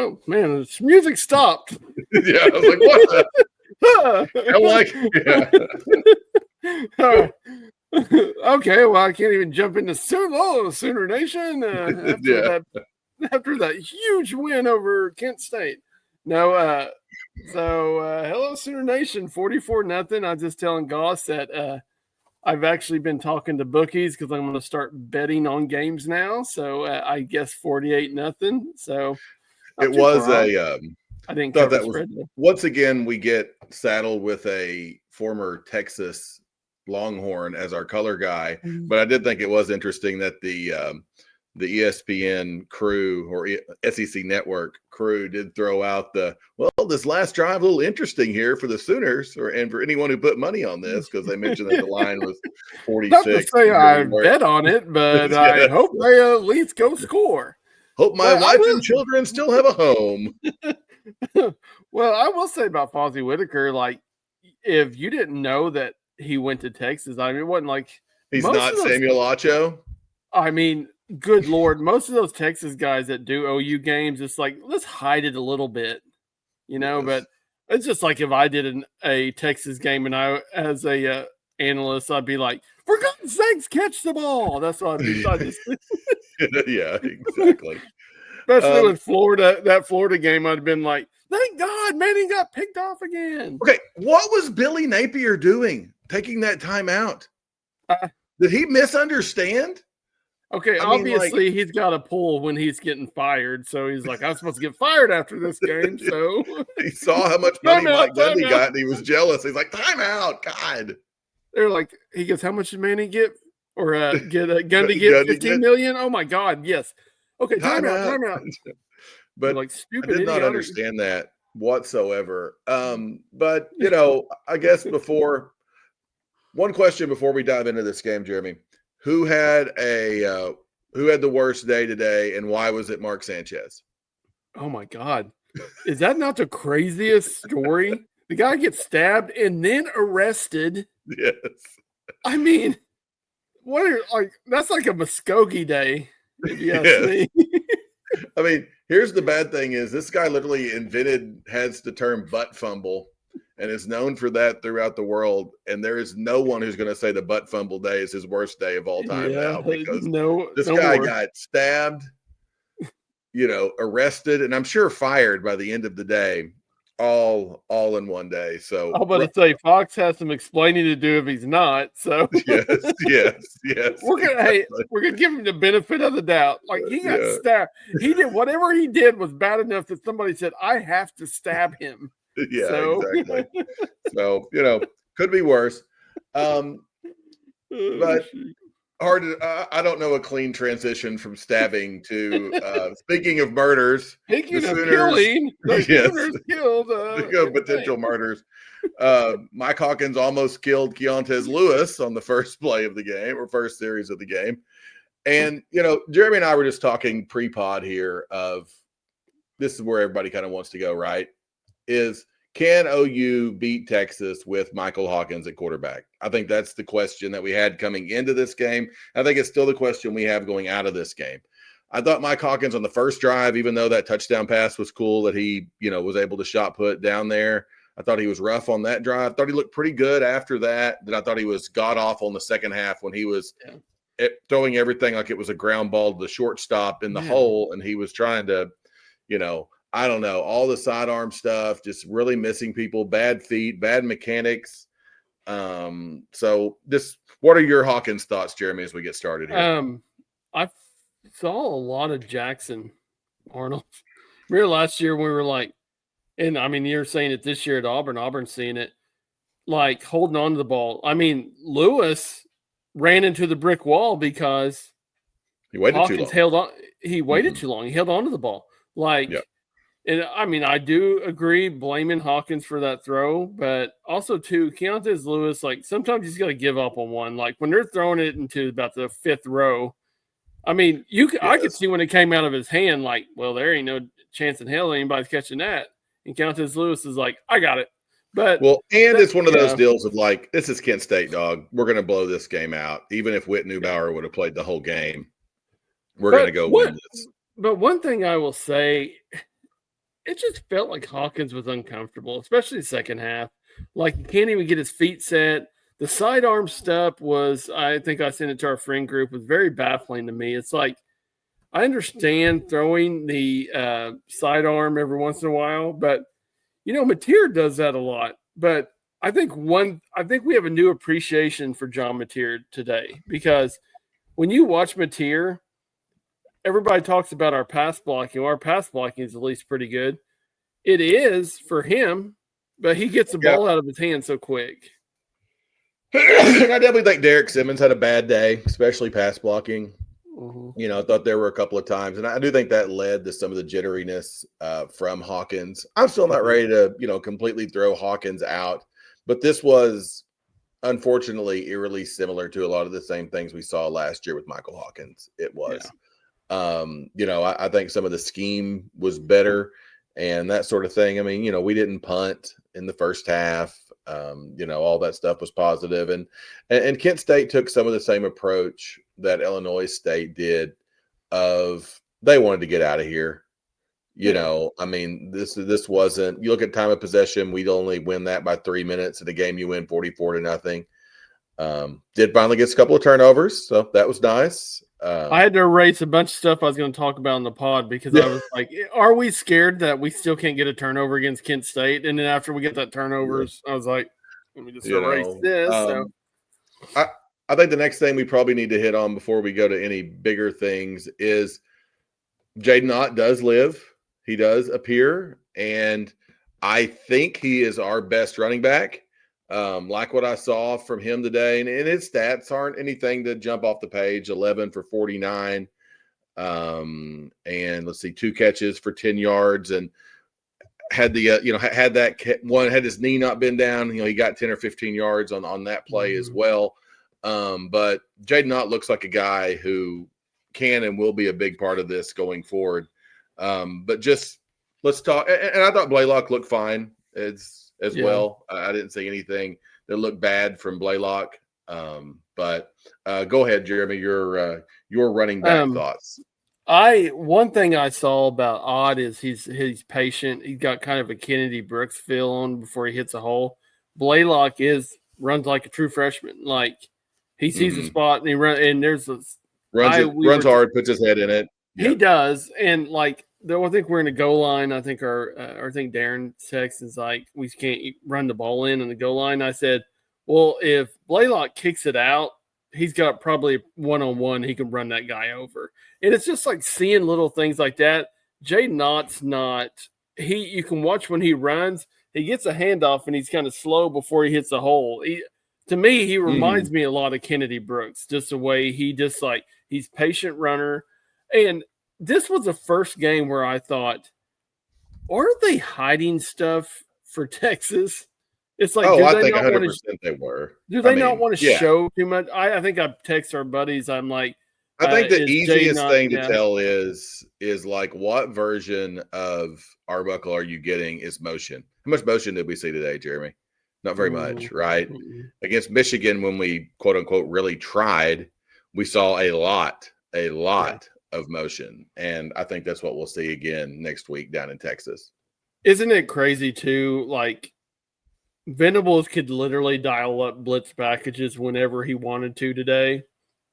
Oh man, this music stopped. Yeah, I was like, what the? I'm like, yeah. Okay, well, I can't even jump into Sooner Nation after that huge win over Kent State. No, hello Sooner Nation, 44-0. I'm just telling Goss that I've actually been talking to bookies because I'm going to start betting on games now. So I guess 48-0. So it was I didn't thought cover that was spread though. Once again we get saddled with a former Texas Longhorn as our color guy, but I did think it was interesting that the ESPN crew or SEC Network crew did throw out this last drive a little interesting here for the Sooners and for anyone who put money on this, because they mentioned that the line was 46. Not to say I bet on it, but Yes. I hope they at least go score. Hope my wife and children still have a home. Well, I will say about Fozzie Whitaker, like, if you didn't know that he went to Texas, I mean, it wasn't like he's not Samuel Acho. I mean, good Lord, most of those Texas guys that do OU games, it's like, let's hide it a little bit, Yes. But it's just like if I did a Texas game and I, as a analyst, I'd be like, for God's sakes, catch the ball. That's what I'd be. Yeah, exactly. Especially with that Florida game, I'd have been like, thank God, Manning got picked off again. Okay, what was Billy Napier doing taking that time out? Did he misunderstand? Okay, obviously he's got a pull when he's getting fired, so he's like, I'm supposed to get fired after this game. So he saw how much money Mike Gundy got, and he was jealous. He's like, time out, God. They're like, he goes, how much did Manning get? Or Gundy get 15 million? Oh my God, yes. Okay, time out. But like, stupid I did not understand that whatsoever. But I guess one question before we dive into this game, Jeremy, who had the worst day today, and why was it Mark Sanchez? Oh my God, is that not the craziest story? The guy gets stabbed and then arrested. Yes, I mean, that's like a Muskogee day, if you ask me. I mean, here's the bad thing is this guy literally has the term butt fumble and is known for that throughout the world. And there is no one who's going to say the butt fumble day is his worst day of all time now, because this guy got stabbed, arrested, and I'm sure fired by the end of the day, all in one day. So I'm about to say Fox has some explaining to do if he's not. So yes. We're gonna give him the benefit of the doubt. Like, he got stabbed. He did whatever he did was bad enough that somebody said, I have to stab him. Yeah, exactly. So, could be worse. But hard to, I don't know a clean transition from stabbing to speaking of murders. Speaking of killing, the Sooners killed potential murders. Mike Hawkins almost killed Keontez Lewis on the first play of the game, or first series of the game. And, Jeremy and I were just talking pre-pod here of this is where everybody kind of wants to go, right? Is can OU beat Texas with Michael Hawkins at quarterback? I think that's the question that we had coming into this game. I think it's still the question we have going out of this game. I thought Mike Hawkins on the first drive, even though that touchdown pass was cool that he, was able to shot put down there, I thought he was rough on that drive. I thought he looked pretty good after that. Then I thought he was god-awful in the second half when he was throwing everything like it was a ground ball to the shortstop in the hole, and he was trying to, I don't know, all the sidearm stuff, just really missing people, bad feet, bad mechanics. So what are your Hawkins thoughts, Jeremy, as we get started here? I saw a lot of Jackson Arnold. Remember last year we were like, and I mean, you're saying it this year at Auburn. Auburn's seeing it, like holding on to the ball. I mean, Lewis ran into the brick wall because he waited Hawkins too long. held on. He waited too long. He held on to the ball. And I mean, I do agree blaming Hawkins for that throw, but also too, Keontez Lewis, like sometimes he's got to give up on one. Like when they're throwing it into about the fifth row, I mean, I could see when it came out of his hand, like, well, there ain't no chance in hell anybody's catching that. And Keontez Lewis is like, I got it. But it's one of those deals of like, this is Kent State, dog. We're going to blow this game out. Even if Whit Neubauer would have played the whole game, we're going to go win this. But one thing I will say, it just felt like Hawkins was uncomfortable, especially the second half. Like he can't even get his feet set. The sidearm stuff was, I think I sent it to our friend group, was very baffling to me. It's like, I understand throwing the sidearm every once in a while, but Mateer does that a lot. But I think we have a new appreciation for John Mateer today, because when you watch Mateer, everybody talks about our pass blocking. Well, our pass blocking is at least pretty good. It is for him, but he gets the ball out of his hand so quick. I definitely think Derek Simmons had a bad day, especially pass blocking. Mm-hmm. I thought there were a couple of times, and I do think that led to some of the jitteriness from Hawkins. I'm still not ready to, completely throw Hawkins out, but this was unfortunately eerily similar to a lot of the same things we saw last year with Michael Hawkins. It was, I think some of the scheme was better and that sort of thing. I mean, we didn't punt in the first half. All that stuff was positive, and Kent State took some of the same approach that Illinois State did, of they wanted to get out of here. This wasn't, you look at time of possession, we'd only win that by 3 minutes. At a game you win 44-0. Did finally get a couple of turnovers, so that was nice. I had to erase a bunch of stuff I was going to talk about in the pod, because I was like, are we scared that we still can't get a turnover against Kent State? And then after we get that turnovers, I was like, let me just erase this. I think the next thing we probably need to hit on before we go to any bigger things is Jaden Ott does live. He does appear, and I think he is our best running back. Like what I saw from him today, and his stats aren't anything to jump off the page. 11 for 49, and let's see, 2 catches for 10 yards, and had the had that one, had his knee not been down, he got 10 or 15 yards on that play as well. But Jaden Ott looks like a guy who can and will be a big part of this going forward. But just let's talk. And I thought Blaylock looked fine as well. I didn't see anything that looked bad from Blaylock. But go ahead, Jeremy, your running back thoughts. One thing I saw about Odd is he's patient. He's got kind of a Kennedy Brooks feel on before he hits a hole. Blaylock runs like a true freshman. Like he sees a spot and he runs hard, puts his head in it. He does, and like I think we're in a goal line. I think Darren text is like, we can't run the ball in the goal line. I said, well, if Blaylock kicks it out, he's got probably one-on-one. He can run that guy over. And it's just like seeing little things like that. Jaden Ott's not – you can watch when he runs. He gets a handoff, and he's kind of slow before he hits the hole. To me, he reminds me a lot of Kennedy Brooks, just the way he just like – he's patient runner. And this was the first game where I thought, aren't they hiding stuff for Texas? It's like, I think 100% they were. Do they not want to show too much? I think I text our buddies. I'm like, I think the easiest thing to tell is like, what version of Arbuckle are you getting is motion? How much motion did we see today, Jeremy? Not very much, right? Against Michigan, when we quote unquote really tried, we saw a lot of motion. And I think that's what we'll see again next week down in Texas. Isn't it crazy too? Like, Venables could literally dial up blitz packages whenever he wanted to today.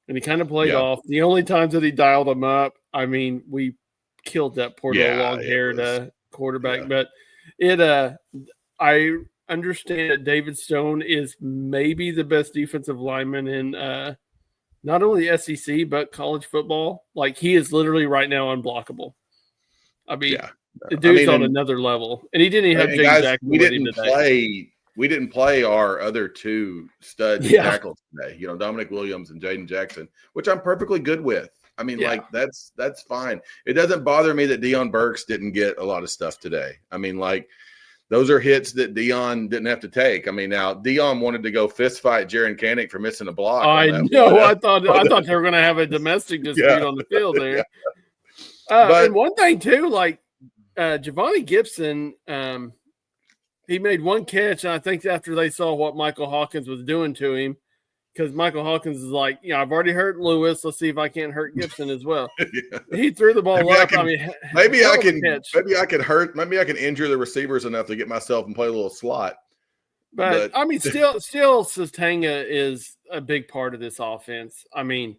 And he kind of played off. The only times that he dialed them up, I mean, we killed that poor little long-haired quarterback. But I understand that David Stone is maybe the best defensive lineman in not only SEC, but college football. Like, he is literally right now unblockable. I mean, the dude's on another level. And he didn't even have James Jackson with him today. We didn't play our other 2 stud tackles today. Dominic Williams and Jaden Jackson, which I'm perfectly good with. I mean, like, that's fine. It doesn't bother me that Deion Burks didn't get a lot of stuff today. I mean, like, those are hits that Deion didn't have to take. I mean, now Deion wanted to go fist fight Jaron Kanik for missing a block. I know. I thought they were going to have a domestic dispute on the field there. And one thing too, like Giovanni Gibson, he made one catch, and I think after they saw what Michael Hawkins was doing to him, because Michael Hawkins is like, I've already hurt Lewis. Let's see if I can't hurt Gibson as well. Yeah. He threw the ball up. Maybe I can injure the receivers enough to get myself and play a little slot. But I mean, still, Sastanga is a big part of this offense. I mean,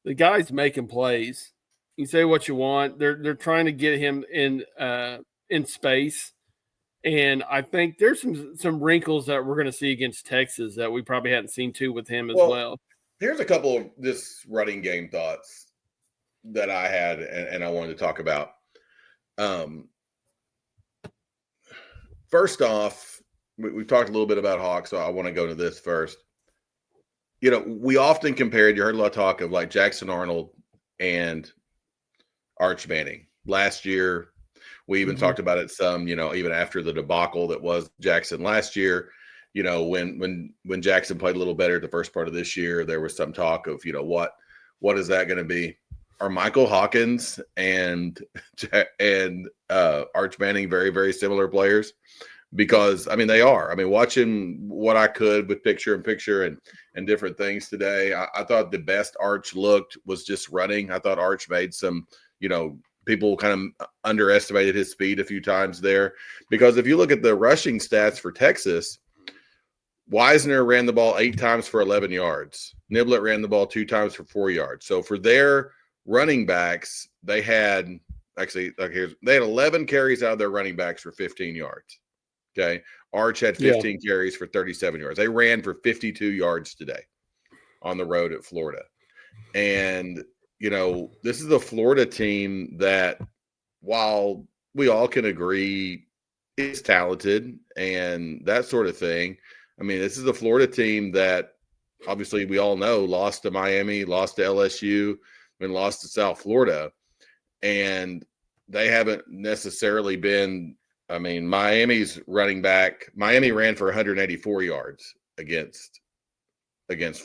the guy's making plays. You say what you want. They're trying to get him in space. And I think there's some wrinkles that we're going to see against Texas that we probably hadn't seen too with him as well. Here's a couple of just running game thoughts that I had and I wanted to talk about. First off, we've talked a little bit about Hawk, so I want to go to this first. We often compared, you heard a lot of talk of like Jackson Arnold and Arch Manning. Last year, we even talked about it some, even after the debacle that was Jackson last year, when Jackson played a little better the first part of this year, there was some talk of, what is that going to be? Are Michael Hawkins and Arch Manning very, very similar players? Because, I mean, they are. I mean, watching what I could with picture-in-picture and different things today, I thought the best Arch looked was just running. I thought Arch made some, people kind of underestimated his speed a few times there. Because if you look at the rushing stats for Texas, Wisner ran the ball 8 times for 11 yards. Niblett ran the ball 2 times for 4 yards. So for their running backs, they had 11 carries out of their running backs for 15 yards. Okay. Arch had 15 carries for 37 yards. They ran for 52 yards today on the road at Florida. And, this is a Florida team that, while we all can agree is talented and that sort of thing, I mean, this is a Florida team that obviously we all know lost to Miami, lost to LSU, and lost to South Florida. And they haven't necessarily been, I mean, Miami's running back, Miami ran for 184 yards against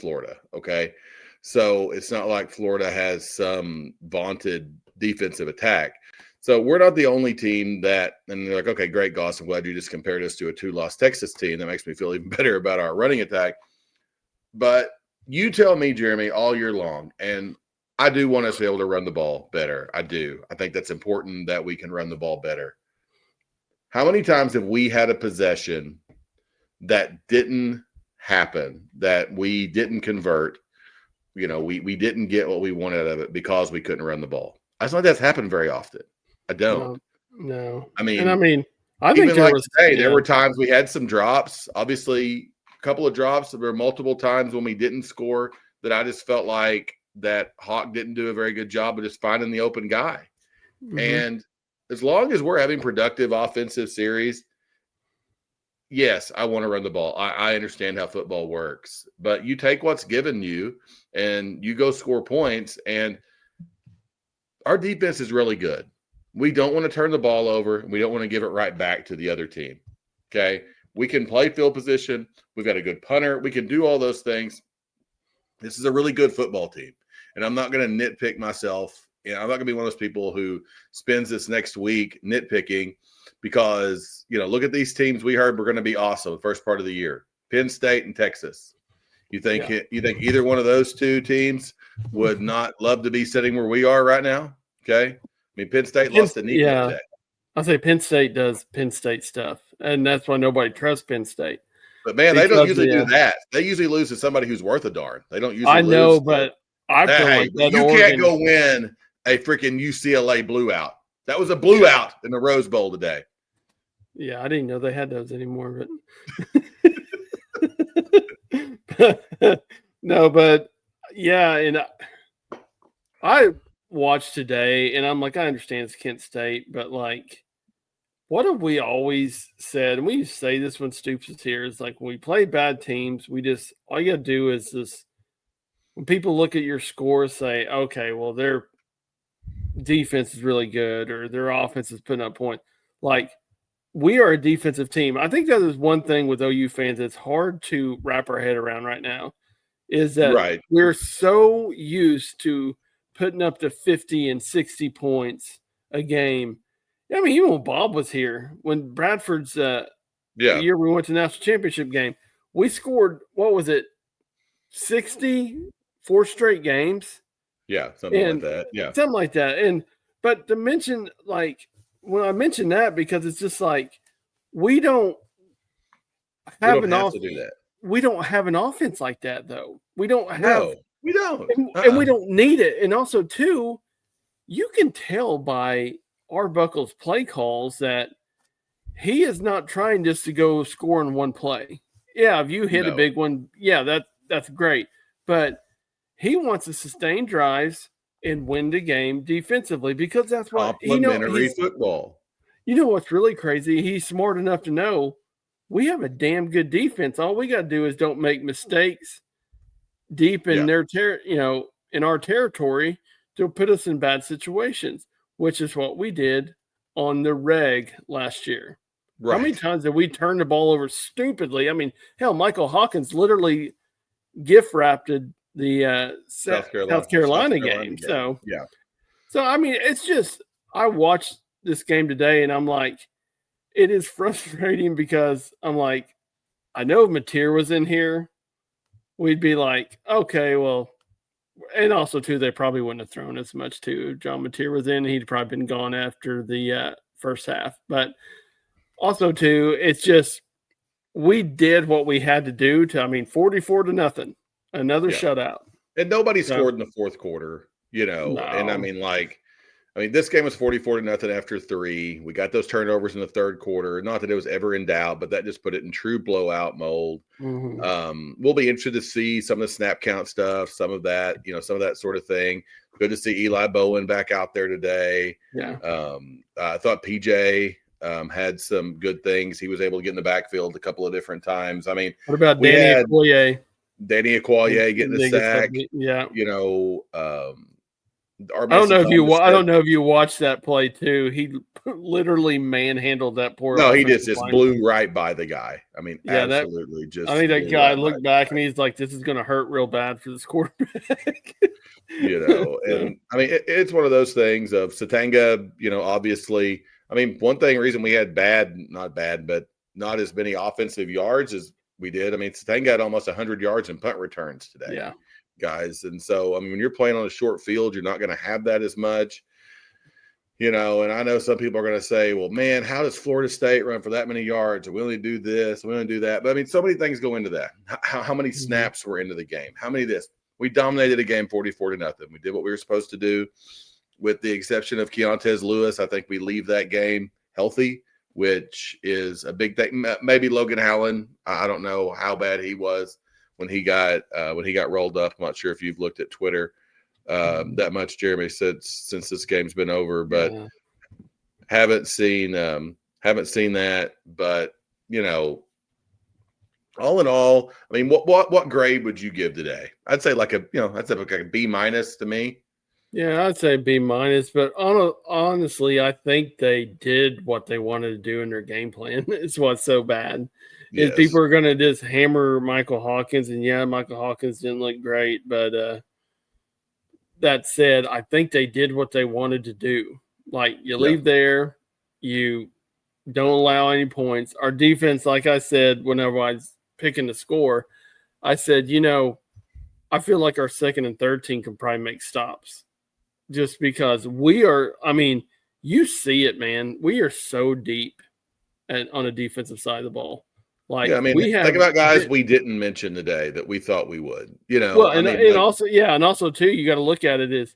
Florida. Okay. So it's not like Florida has some vaunted defensive attack. So we're not the only team that, and they're like, okay, great, Goss, I'm glad you just compared us to a 2-loss Texas team. That makes me feel even better about our running attack. But you tell me, Jeremy, all year long, and I do want us to be able to run the ball better. I do. I think that's important that we can run the ball better. How many times have we had a possession that didn't happen, that we didn't convert? We didn't get what we wanted out of it because we couldn't run the ball. I don't think that's happened very often. I don't. No. I mean, I think there were times we had some drops. Obviously, a couple of drops. There were multiple times when we didn't score that I just felt like that Hawk didn't do a very good job of just finding the open guy. Mm-hmm. And as long as we're having productive offensive series, yes, I want to run the ball. I understand how football works. But you take what's given you and you go score points. And our defense is really good. We don't want to turn the ball over. We don't want to give it right back to the other team. Okay? We can play field position. We've got a good punter. We can do all those things. This is a really good football team. And I'm not going to nitpick myself. I'm not going to be one of those people who spends this next week nitpicking because, look at these teams we heard were going to be awesome the first part of the year. Penn State and Texas. You think either one of those two teams would not love to be sitting where we are right now? Okay. I mean, Penn State lost to Nico today. I say Penn State does Penn State stuff, and that's why nobody trusts Penn State. But man, they don't usually do that. They usually lose to somebody who's worth a darn. They don't usually. I know, but I feel like that you can't go win a freaking UCLA blew out. That was a blew out in the Rose Bowl today. Yeah, I didn't know they had those anymore, but no, but yeah, and I watched today, and I'm like, I understand it's Kent State, but like, what have we always said? And we used to say this when Stoops was here. Is like when we play bad teams, we just all you got to do is this. When people look at your scores, say, okay, well, their defense is really good, or their offense is putting up points. Like, we are a defensive team. I think that is one thing with OU fans that's hard to wrap our head around right now. Is that we're so used to putting up to 50 and 60 points a game. I mean, even when Bob was here, when Bradford's the year we went to the national championship game, we scored, what was it, 60 4 straight games. Yeah, something like that. Yeah. Something like that. But to mention, like, when I mention that, because it's just like we don't have an to do that. We don't have an offense like that, though. We don't have. No, we don't. And we don't need it. And also, too, you can tell by Arbuckle's play calls that he is not trying just to go score in one play. Yeah, if you hit a big one, yeah, that's great. But he wants to sustain drives and win the game defensively because that's what complimentary football. You know what's really crazy? He's smart enough to know we have a damn good defense. All we got to do is don't make mistakes deep in their in our territory to put us in bad situations, which is what we did on the reg last year. Right. How many times did we turn the ball over stupidly? I mean, hell, Michael Hawkins literally gift wrapped the South Carolina game. So yeah. So I mean, it's just I watched this game today and I'm like, it is frustrating because I'm like, I know if Mateer was in here, we'd be like, okay, well, and also too, they probably wouldn't have thrown as much too. If John Mateer was in, he'd probably been gone after the first half. But also too, it's just we did what we had to do 44-0, another shutout, and nobody scored in the fourth quarter. No. And this game was 44-0 after 3. We got those turnovers in the third quarter. Not that it was ever in doubt, but that just put it in true blowout mold. Mm-hmm. We'll be interested to see some of the snap count stuff, some of that sort of thing. Good to see Eli Bowen back out there today. Yeah. I thought PJ had some good things. He was able to get in the backfield a couple of different times. I mean, what about Danny Okoye? Danny Okoye getting the sack. Yeah. I don't know if you watched that play too. He literally manhandled that poor. No, he just blew right by the guy. I mean, absolutely. I think that guy looked back and he's like, "This is going to hurt real bad for this quarterback." And I mean, it's one of those things of Satanga. Obviously, I mean, reason we had not as many offensive yards as we did. I mean, Satanga had almost 100 yards in punt returns today. Yeah. Guys. And so, I mean, when you're playing on a short field, you're not going to have that as much, and I know some people are going to say, well, man, how does Florida State run for that many yards? We only do this, we only do that. But I mean, so many things go into that. How many snaps were into the game? How many of this? We dominated a game 44-0. We did what we were supposed to do, with the exception of Keontez Lewis. I think we leave that game healthy, which is a big thing. Maybe Logan Allen. I don't know how bad he was when he got rolled up. I'm not sure if you've looked at Twitter that much, Jeremy, since this game's been over, but haven't seen that. But all in all, I mean, what grade would you give today? I'd say like a B- to me. Yeah, I'd say B-, but honestly, I think they did what they wanted to do in their game plan. It's what's so bad. Is people are going to just hammer Michael Hawkins, and Michael Hawkins didn't look great, but that said, I think they did what they wanted to do. Like, you leave there, you don't allow any points. Our defense, like I said, whenever I was picking the score, I said, I feel like our second and third team can probably make stops just because we are, I mean, you see it, man. We are so deep on the defensive side of the ball. Like, I mean, think about guys we didn't mention today that we thought we would, Well, and also too, you got to look at it as,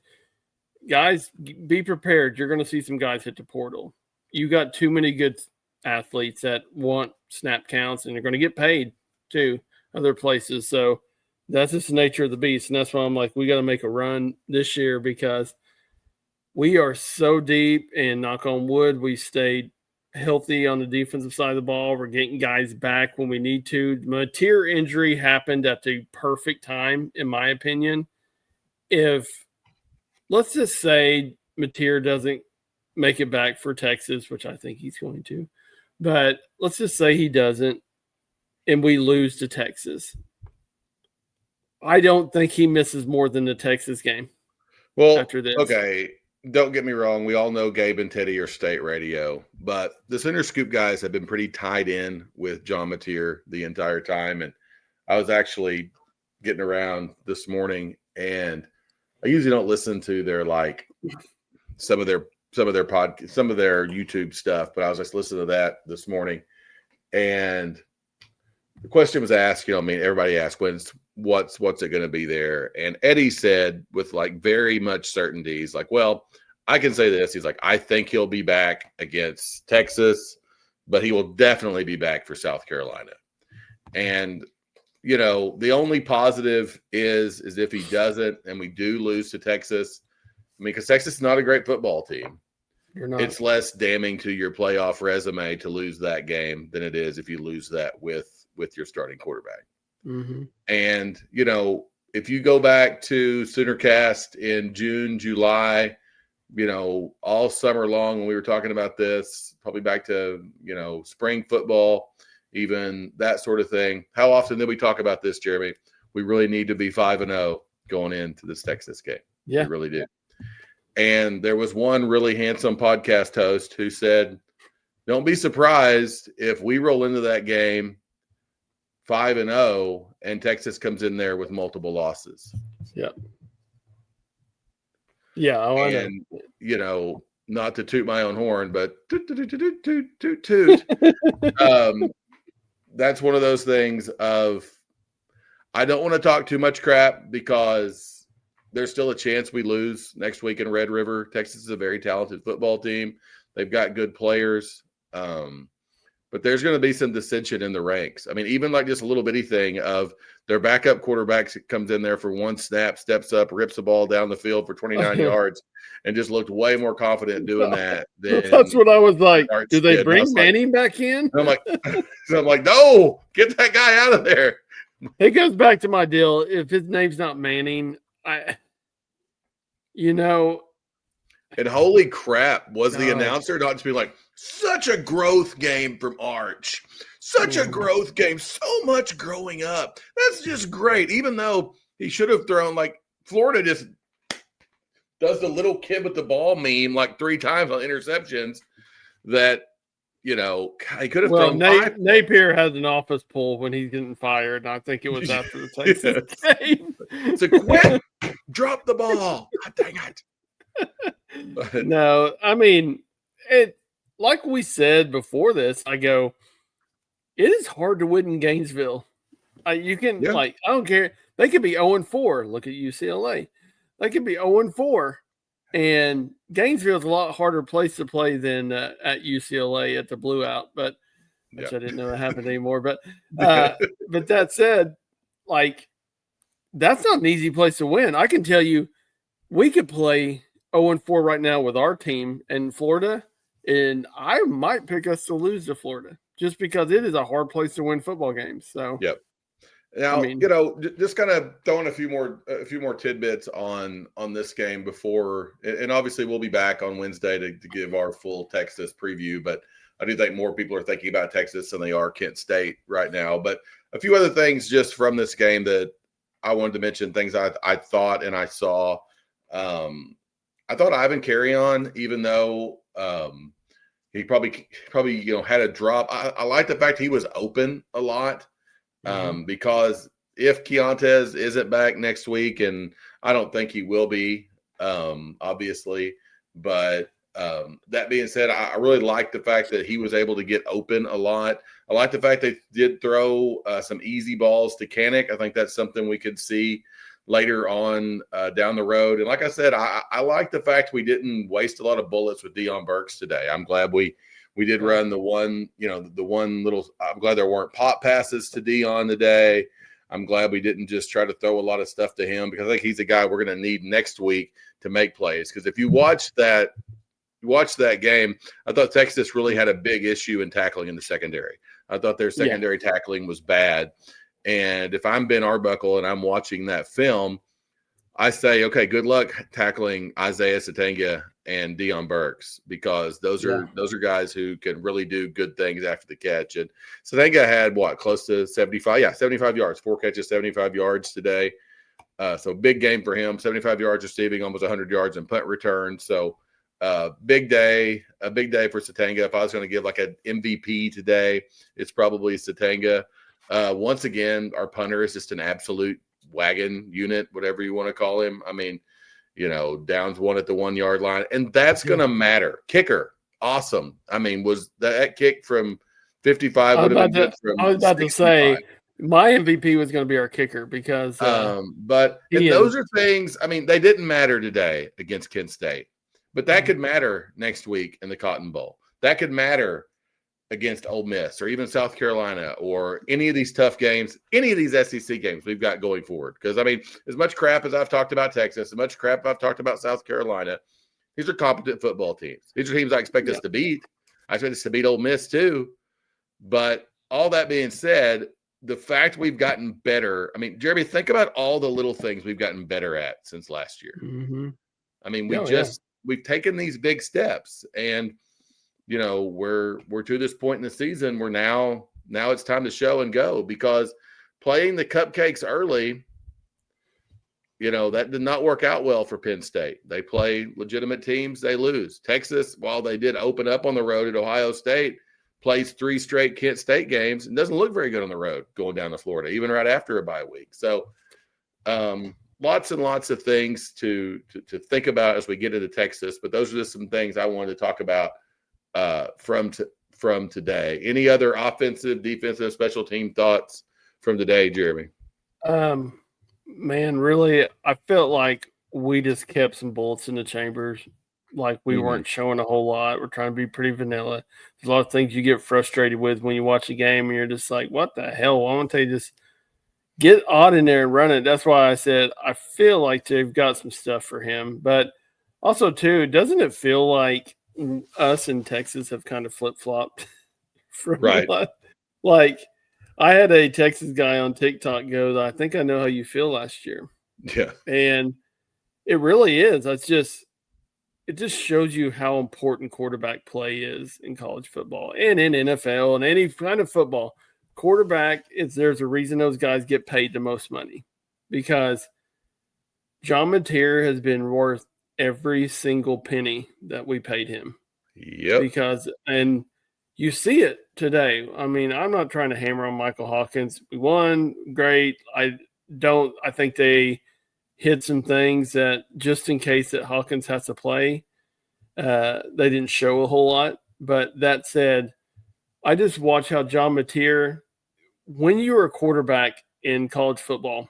guys, be prepared. You're going to see some guys hit the portal. You got too many good athletes that want snap counts, and they're going to get paid too other places. So that's just the nature of the beast, and that's why I'm like, we got to make a run this year because we are so deep. And knock on wood, we stayed healthy on the defensive side of the ball. We're getting guys back when we need to. The Mateer injury happened at the perfect time, in my opinion. If, let's just say, Mateer doesn't make it back for Texas, which I think he's going to, but let's just say he doesn't, and we lose to Texas, I don't think he misses more than the Texas game. Well, after this. Okay. Don't get me wrong. We all know Gabe and Teddy are state radio, but the Center Scoop guys have been pretty tied in with John Mateer the entire time. And I was actually getting around this morning, and I usually don't listen to their some of their YouTube stuff, but I was just listening to that this morning, and the question was asked. Everybody asked what's it going to be there, and Eddie said with very much certainty, he's like, well, I can say this. He's like, I think he'll be back against Texas, but he will definitely be back for South Carolina. And, the only positive is if he doesn't and we do lose to Texas, because Texas is not a great football team. It's less damning to your playoff resume to lose that game than it is if you lose that with your starting quarterback. Mm-hmm. And, if you go back to Soonercast in June, July, all summer long when we were talking about this, probably back to, spring football, even that sort of thing. How often did we talk about this, Jeremy? We really need to be 5-0 going into this Texas game. Yeah. We really do. And there was one really handsome podcast host who said, don't be surprised if we roll into that game 5-0 and Texas comes in there with multiple losses. Yeah. Yeah. And, not to toot my own horn, but toot. That's one of those things of, I don't want to talk too much crap because there's still a chance we lose next week in Red River. Texas is a very talented football team. They've got good players. But there's going to be some dissension in the ranks. Even just a little bitty thing of their backup quarterback comes in there for one snap, steps up, rips the ball down the field for 29 yards, and just looked way more confident doing that. That's what I was like. Do they bring Manning back in? I'm like, no, get that guy out of there. It goes back to my deal. If his name's not Manning, And holy crap, was the announcer not to be like, such a growth game from Arch. Such a growth game. So much growing up. That's just great. Even though he should have thrown, Florida just does the little kid with the ball meme 3 times on interceptions that, he could have thrown five. Napier has an office pool when he's getting fired, and I think it was after the Texas game. It's a quit. Drop the ball. God dang it. But, no, it like we said before this, I go, it is hard to win in Gainesville. You can I don't care. They could be 0-4. Look at UCLA. They could be 0-4, and Gainesville's a lot harder place to play than at UCLA at the Blue Out. But which I didn't know that happened anymore. But but that said, that's not an easy place to win. I can tell you, we could play 0-4 right now with our team in Florida, and I might pick us to lose to Florida just because it is a hard place to win football games. So, yep. Now, just kind of throwing a few more tidbits on this game before, and obviously we'll be back on Wednesday to give our full Texas preview, but I do think more people are thinking about Texas than they are Kent State right now. But a few other things just from this game that I wanted to mention, things I thought and I saw. I thought Ivan Carry-On, even though he probably had a drop. I like the fact he was open a lot because if Keontez isn't back next week, and I don't think he will be, obviously, but that being said, I really like the fact that he was able to get open a lot. I like the fact they did throw some easy balls to Kanik. I think that's something we could see later on down the road. And like I said, I like the fact we didn't waste a lot of bullets with Deion Burks today. I'm glad we did run the one little – I'm glad there weren't pop passes to Deion today. I'm glad we didn't just try to throw a lot of stuff to him because I think he's a guy we're going to need next week to make plays. Because if you watch that game, I thought Texas really had a big issue in tackling in the secondary. I thought their secondary tackling was bad. And if I'm Ben Arbuckle and I'm watching that film, I say, okay, good luck tackling Isaiah Satenga and Deion Burks because those are guys who can really do good things after the catch. And Satenga had close to 75? Yeah, 75 yards, 4 catches, 75 yards today. So big game for him, 75 yards receiving, almost 100 yards in punt return. So big day for Satenga. If I was going to give an MVP today, it's probably Satenga. Once again, our punter is just an absolute wagon unit, whatever you want to call him. I mean, downs one at the 1 yard line, and that's going to matter. Kicker, awesome. I mean, was that kick from 55 would have been good from I was about 65. to say my MVP was going to be our kicker because but those are things, I mean, they didn't matter today against Kent State, but that could matter next week in the Cotton Bowl. That could matter against Ole Miss or even South Carolina or any of these tough games, any of these SEC games we've got going forward. Because, I mean, as much crap as I've talked about Texas, as much crap I've talked about South Carolina, these are competent football teams. These are teams I expect us to beat. I expect us to beat Ole Miss too. But all that being said, the fact we've gotten better, I mean, Jeremy, think about all the little things we've gotten better at since last year. Mm-hmm. I mean, we've taken these big steps, and we're to this point in the season where now it's time to show and go, because playing the cupcakes early, that did not work out well for Penn State. They play legitimate teams, they lose. Texas, while they did open up on the road at Ohio State, plays 3 straight Kent State games and doesn't look very good on the road going down to Florida, even right after a bye week. So lots and lots of things to think about as we get into Texas, but those are just some things I wanted to talk about from today. Any other offensive, defensive, special team thoughts from today, Jeremy? Man, really, I felt like we just kept some bullets in the chambers. Like we weren't showing a whole lot. We're trying to be pretty vanilla. There's a lot of things you get frustrated with when you watch a game and you're just like, what the hell? Why don't they just get Odd in there and run it? That's why I said I feel like they've got some stuff for him. But also, too, doesn't it feel like us in Texas have kind of flip-flopped from right? Like I had a Texas guy on TikTok go, I think I know how you feel last year. Yeah. And it really is. It just shows you how important quarterback play is in college football and in NFL and any kind of football. Quarterback there's a reason those guys get paid the most money, because John Mateer has been worth every single penny that we paid him. Yep. And you see it today. I mean, I'm not trying to hammer on Michael Hawkins. We won, great. I think they hit some things that just in case that Hawkins has to play, they didn't show a whole lot. But that said, I just watch how John Mateer, when you're a quarterback in college football,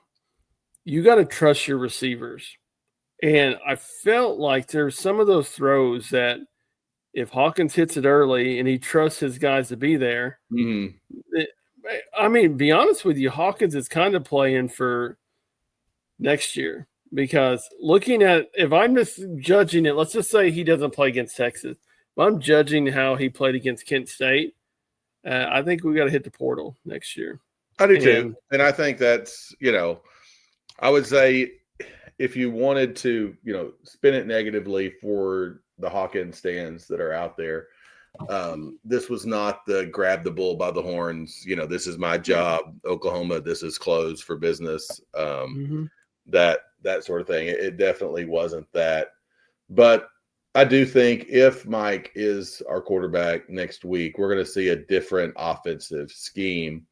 you got to trust your receivers. And I felt like there's some of those throws that if Hawkins hits it early and he trusts his guys to be there, I mean, be honest with you, Hawkins is kind of playing for next year, because looking at, if I'm just judging it, let's just say he doesn't play against Texas. If I'm judging how he played against Kent State, I think we got to hit the portal next year. I do too. And I think that's, I would say if you wanted to, spin it negatively for the Hawkins stands that are out there, this was not the grab the bull by the horns. This is my job, Oklahoma. This is closed for business. That sort of thing. It definitely wasn't that. But I do think if Mike is our quarterback next week, we're going to see a different offensive scheme.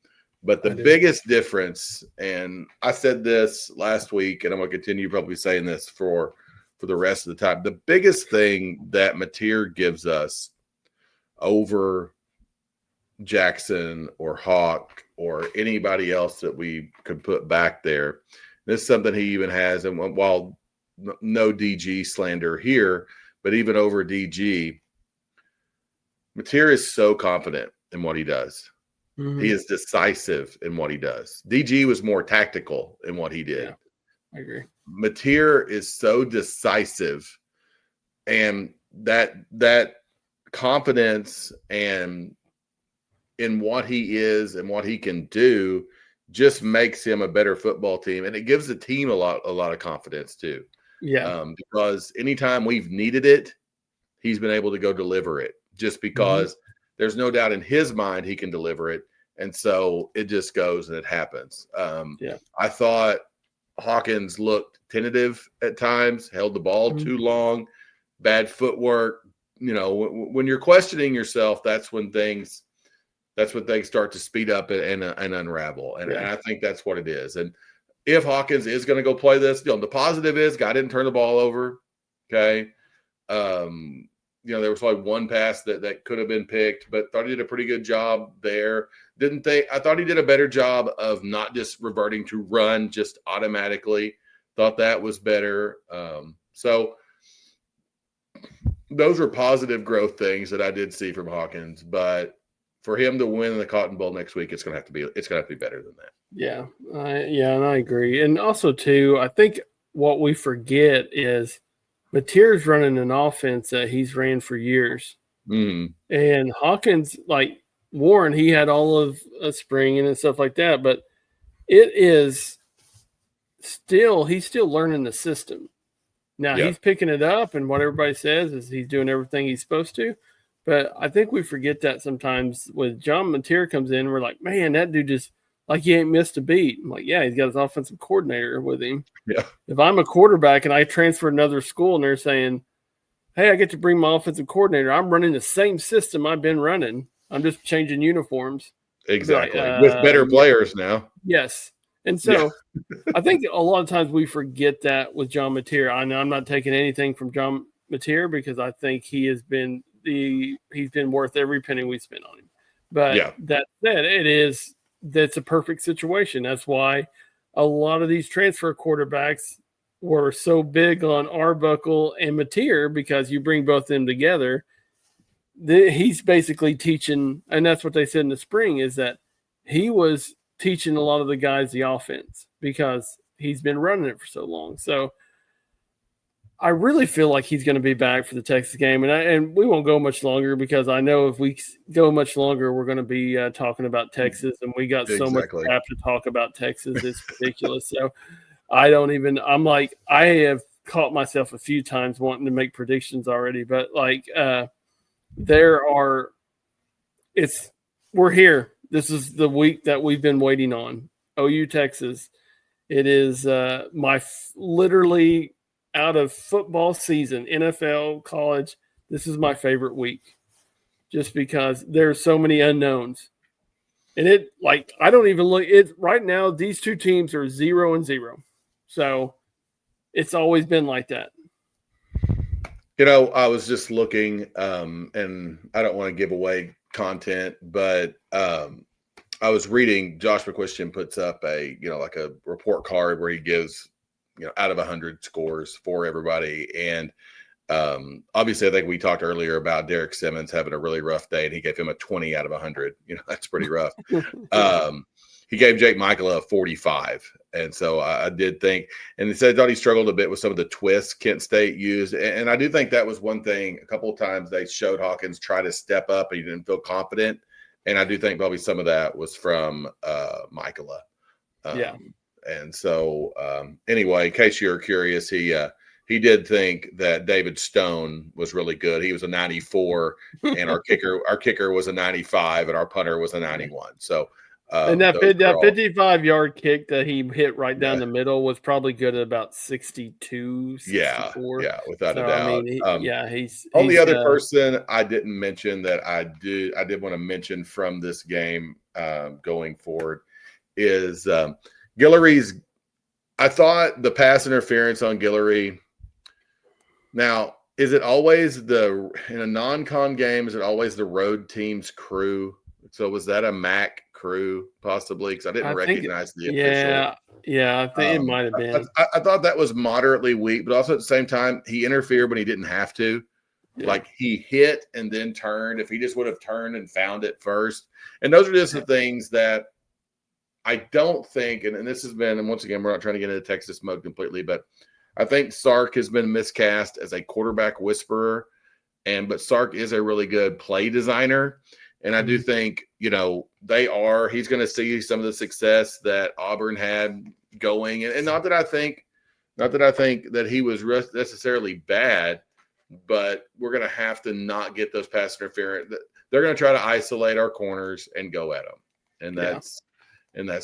But the biggest difference, and I said this last week, and I'm going to continue probably saying this for the rest of the time, the biggest thing that Mateer gives us over Jackson or Hawk or anybody else that we could put back there, this is something he even has, and while no DG slander here, but even over DG, Mateer is so confident in what he does. He is decisive in what he does. DG was more tactical in what he did. Yeah, I agree. Mateer is so decisive, and that confidence and in what he is and what he can do just makes him a better football team, and it gives the team a lot of confidence too. Yeah, because anytime we've needed it, he's been able to go deliver it, just because there's no doubt in his mind he can deliver it. And so it just goes and it happens. I thought Hawkins looked tentative at times, held the ball too long, bad footwork. When you're questioning yourself, that's when things start to speed up and unravel. And I think that's what it is. And if Hawkins is going to go play this, the positive is guy didn't turn the ball over. Okay. There was probably one pass that could have been picked, but thought he did a pretty good job there. I thought he did a better job of not just reverting to run just automatically. Thought that was better. So those were positive growth things that I did see from Hawkins, but for him to win the Cotton Bowl next week, it's going to have to be better than that. Yeah. And I agree. And also too, I think what we forget is Mateer's running an offense that he's ran for years. Mm-hmm. And Hawkins, like Warren, he had all of spring and stuff like that, but it is he's still learning the system. Now he's picking it up, and what everybody says is he's doing everything he's supposed to. But I think we forget that sometimes when John Mateer comes in, we're like, man, that dude just like he ain't missed a beat. I'm like, yeah, he's got his offensive coordinator with him. Yeah. If I'm a quarterback and I transfer another school and they're saying, hey, I get to bring my offensive coordinator, I'm running the same system I've been running. I'm just changing uniforms. Exactly. With better players now. Yes. And so I think a lot of times we forget that with John Mateer. I know I'm not taking anything from John Mateer because I think he's been worth every penny we spent on him. But that said, that's a perfect situation. That's why a lot of these transfer quarterbacks were so big on Arbuckle and Mateer, because you bring both of them together. He's basically teaching, and that's what they said in the spring, is that he was teaching a lot of the guys the offense because he's been running it for so long. So I really feel like he's going to be back for the Texas game, and we won't go much longer because I know if we go much longer, we're going to be talking about Texas, and we got so much crap to talk about Texas. It's ridiculous. So I have caught myself a few times wanting to make predictions already, but we're here. This is the week that we've been waiting on. OU Texas. It is literally out of football season, NFL, college. This is my favorite week, just because there's so many unknowns. And I don't even look. It right now. These two teams are 0-0, so it's always been like that. I was just looking, and I don't want to give away content, but I was reading Josh McCuistion puts up a report card where he gives, out of 100 scores for everybody. And obviously I think we talked earlier about Derek Simmons having a really rough day, and he gave him a 20 out of 100. That's pretty rough. He gave Jake Michael a 45. And so I did think, and he said, I thought he struggled a bit with some of the twists Kent State used. And I do think that was one thing. A couple of times they showed Hawkins try to step up and he didn't feel confident. And I do think probably some of that was from Michaela. And so anyway, in case you're curious, he did think that David Stone was really good. He was a 94, and our kicker was a 95, and our punter was a 91. So and that 55-yard kick that he hit right down the middle was probably good at about 62, 64. Yeah, without a doubt. I mean, he's only other person I didn't mention that I did want to mention from this game going forward is Guillory's. I thought the pass interference on Guillory. Now, is it always in a non-con game? Is it always the road team's crew? So was that a MAC crew possibly? Because I didn't recognize the official. Yeah, I think it might have been. I thought that was moderately weak, but also at the same time, he interfered when he didn't have to. Yeah. Like he hit and then turned. If he just would have turned and found it first. And those are just the things that I don't think, and this has been, and once again, we're not trying to get into Texas mode completely, but I think Sark has been miscast as a quarterback whisperer. But Sark is a really good play designer. And I do think, he's going to see some of the success that Auburn had going. And not that I think that he was necessarily bad, but we're going to have to not get those pass interference. They're going to try to isolate our corners and go at them. And that's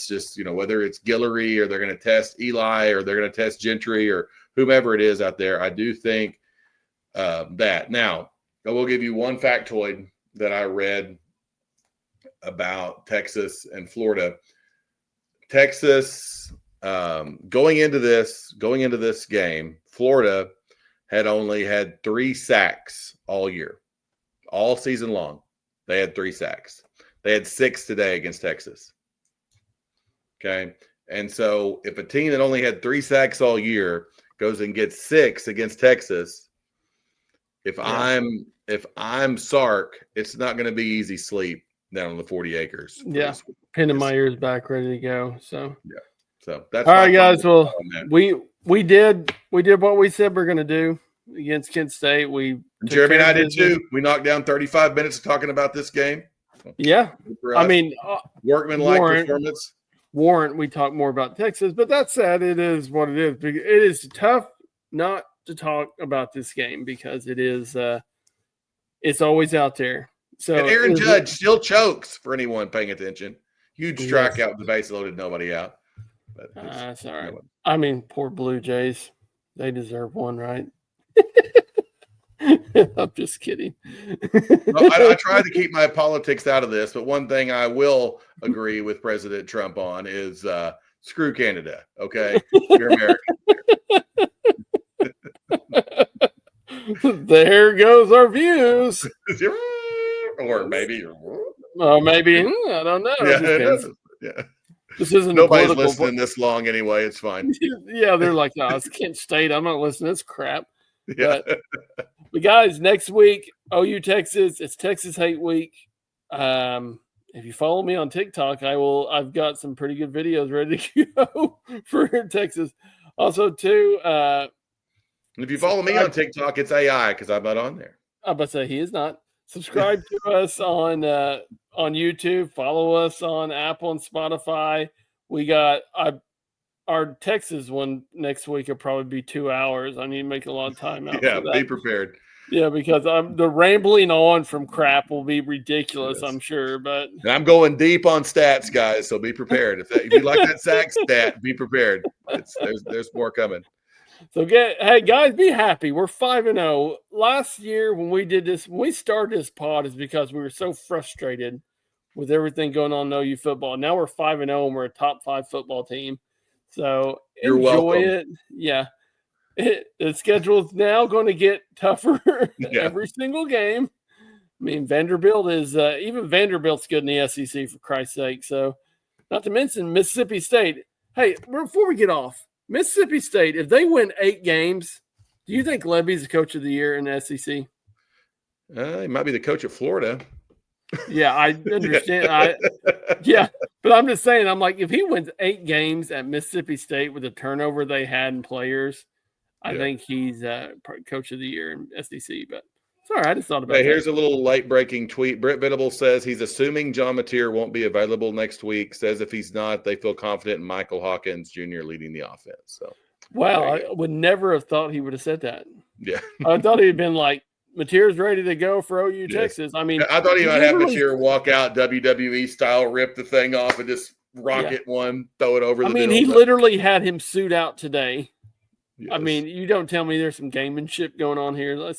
just, whether it's Guillory or they're going to test Eli or they're going to test Gentry or whomever it is out there. I do think that. Now, I will give you one factoid that I read about Texas and Florida. Texas going into this game, Florida had only had 3 sacks all year, all season long. They had 3 sacks. They had 6 today against Texas. Okay. And so if a team that only had 3 sacks all year goes and gets 6 against Texas, if I'm Sark, it's not going to be easy sleep down on the 40 acres. Yeah. Pinning my ears back, ready to go. So yeah. So that's all right, guys. Well, we did what we said we're going to do against Kent State. Jeremy and I did too. We knocked down 35 minutes talking about this game. Yeah. I mean, workmanlike performance. Warrant, we talk more about Texas, but that said, it is what it is. It is tough not to talk about this game because it is it's always out there. So and Aaron Judge still chokes for anyone paying attention. Huge strikeout with the base loaded, nobody out. That's all right. I mean, poor Blue Jays. They deserve one, right? I'm just kidding. Well, I try to keep my politics out of this, but one thing I will agree with President Trump on is screw Canada, okay? You're American. There goes our views. Or maybe. I don't know. Yeah. This isn't nobody's listening this long anyway. It's fine. Yeah, they're like, oh, it's Kent State. I'm not listening. It's crap. Yeah. But guys, next week, OU Texas. It's Texas Hate Week. If you follow me on TikTok, I've got some pretty good videos ready to go for Texas. Also, too. If you follow me on TikTok, it's AI because I'm not on there. I'm about to say he is not. Subscribe to us on YouTube. Follow us on Apple and Spotify. We got our Texas one next week will probably be 2 hours. I need to make a lot of time out. Yeah, be prepared. Yeah, because the rambling on from crap will be ridiculous, I'm sure. But and I'm going deep on stats, guys. So be prepared. If you like that sack stat, be prepared. There's more coming. So hey guys, be happy. We're 5-0. Last year when we started this pod, is because we were so frustrated with everything going on in OU football. Now we're 5-0 and we're a top 5 football team. So enjoy it. Yeah. The schedule is now going to get tougher every single game. I mean, Vanderbilt is even Vanderbilt's good in the SEC, for Christ's sake. So, not to mention Mississippi State. Hey, before we get off, Mississippi State, if they win 8 games, do you think Levy's the coach of the year in the SEC? He might be the coach of Florida. Yeah, I understand. Yeah, but I'm just saying, I'm like, if he wins 8 games at Mississippi State with the turnover they had in players, I think he's coach of the year in SEC. But sorry, I just thought about that. Here's a little late-breaking tweet. Britt Venable says he's assuming John Mateer won't be available next week. Says if he's not, they feel confident in Michael Hawkins Jr. leading the offense. So, wow, I would never have thought he would have said that. Yeah, I thought he'd been like, Mateer's ready to go for OU Texas. I mean, I thought he might have Mateer walk out WWE style, rip the thing off, and just rocket one, throw it over the middle. He literally had him suit out today. Yes. I mean, you don't tell me there's some gamemanship going on here.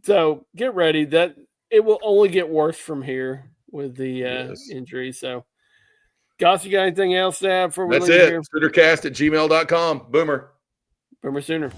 So get ready. That it will only get worse from here with the injury. So, Goss, you got anything else to add before we leave here? That's it. Soonercast@gmail.com. Boomer Sooner.